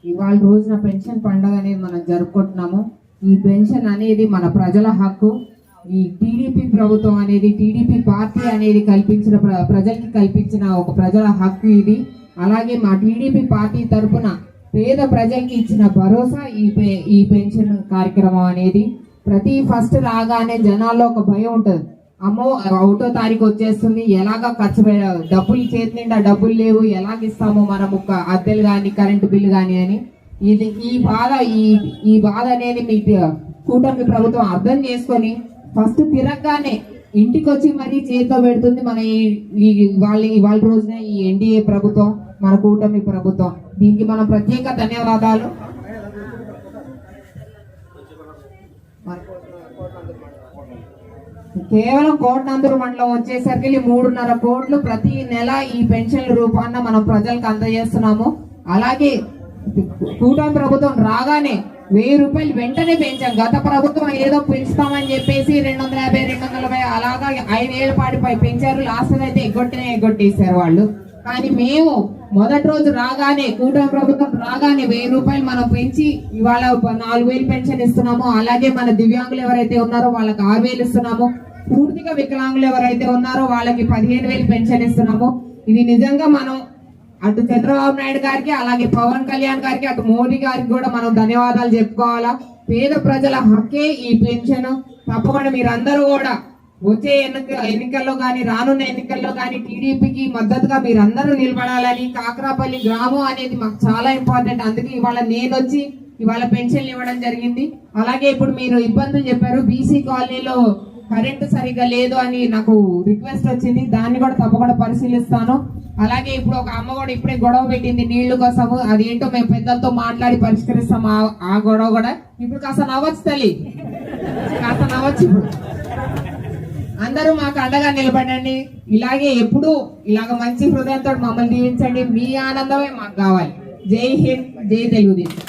ఇవాళ రోజున పెన్షన్ పండుగ అనేది మనం జరుపుకుంటున్నాము. ఈ పెన్షన్ అనేది మన ప్రజల హక్కు. ఈ టీడీపీ ప్రభుత్వం అనేది, టీడీపీ పార్టీ అనేది ప్రజలకి కల్పించిన ఒక ప్రజల హక్కు ఇది. అలాగే మా టీడీపీ పార్టీ తరఫున పేద ప్రజలకి ఇచ్చిన భరోసా ఈ పెన్షన్ కార్యక్రమం అనేది. ప్రతి ఫస్ట్ రాగానే జనాల్లో ఒక భయం ఉంటుంది. అమ్మో 1వ తారీఖు వచ్చేస్తుంది, ఎలాగ ఖర్చు డబ్బులు చేతి నిండా డబ్బులు లేవు, ఎలాగ ఇస్తామో మనము అద్దెలు కానీ కరెంటు బిల్లు కానీ అని. ఈ బాధ అనేది మీ కూటమి ప్రభుత్వం అర్థం చేసుకొని ఫస్ట్ తిరగగానే ఇంటికి వచ్చి మరీ చేతితో పెడుతుంది మన ఇవాళ రోజున ఈ ఎన్డీఏ ప్రభుత్వం, మన కూటమి ప్రభుత్వం. దీనికి మనం ప్రత్యేక ధన్యవాదాలు. కేవలం కోటనందూరు మండలం వచ్చేసరికి 3.5 కోట్లు ప్రతి నెల ఈ పెన్షన్ల రూపాన మనం ప్రజలకు అందజేస్తున్నాము. అలాగే కూటమి ప్రభుత్వం రాగానే 1000 రూపాయలు వెంటనే పెంచాం. గత ప్రభుత్వం ఏదో పెంచుతామని చెప్పేసి 250, 240 అలాగా 5 ఏళ్ల పాటు పెంచారు. లాస్ట్ అయితే ఎగ్గొట్టేశారు వాళ్ళు. కానీ మేము మొదటి రోజు రాగానే, కూటమి ప్రభుత్వం రాగానే 1000 రూపాయలు మనం పెంచి ఇవాళ 4000 పెన్షన్ ఇస్తున్నాము. అలాగే మన దివ్యాంగులు ఎవరైతే ఉన్నారో వాళ్ళకి 6000 ఇస్తున్నాము. పూర్తిగా వికలాంగులు ఎవరైతే ఉన్నారో వాళ్ళకి 15,000 పెన్షన్ ఇస్తున్నాము. ఇది నిజంగా మనం అటు చంద్రబాబు నాయుడు గారికి, అలాగే పవన్ కళ్యాణ్ గారికి, అటు మోడీ గారికి కూడా మనం ధన్యవాదాలు చెప్పుకోవాలా. పేద ప్రజల హక్కే ఈ పెన్షన్. తప్పకుండా మీరందరూ కూడా వచ్చే ఎన్నికల్లో కానీ, రానున్న ఎన్నికల్లో కానీ టీడీపీకి మద్దతుగా మీరందరూ నిలబడాలని. కాకరాపల్లి గ్రామం అనేది మాకు చాలా ఇంపార్టెంట్. అందుకే ఇవాళ నేను వచ్చి ఇవాళ పెన్షన్లు ఇవ్వడం జరిగింది. అలాగే ఇప్పుడు మీరు ఇబ్బందులు చెప్పారు, బీసీ కాలనీలో కరెంటు సరిగ్గా లేదు అని నాకు రిక్వెస్ట్ వచ్చింది. దాన్ని కూడా తప్పకుండా పరిశీలిస్తాను. అలాగే ఇప్పుడు ఒక అమ్మ కూడా ఇప్పుడే గొడవ పెట్టింది నీళ్లు కోసము. అదేంటో మేము పెద్దలతో మాట్లాడి పరిష్కరిస్తాం ఆ గొడవ కూడా. ఇప్పుడు కాస్త నవ్వచ్చు తల్లి, కాస్త నవ్వచ్చు. ఇప్పుడు అందరూ మాకు అండగా నిలబడండి. ఇలాగే ఎప్పుడు ఇలాగ మంచి హృదయంతో మమ్మల్ని దీవించండి. మీ ఆనందమే మాకు కావాలి. జై హింద్, జై తెలుగుదేశం.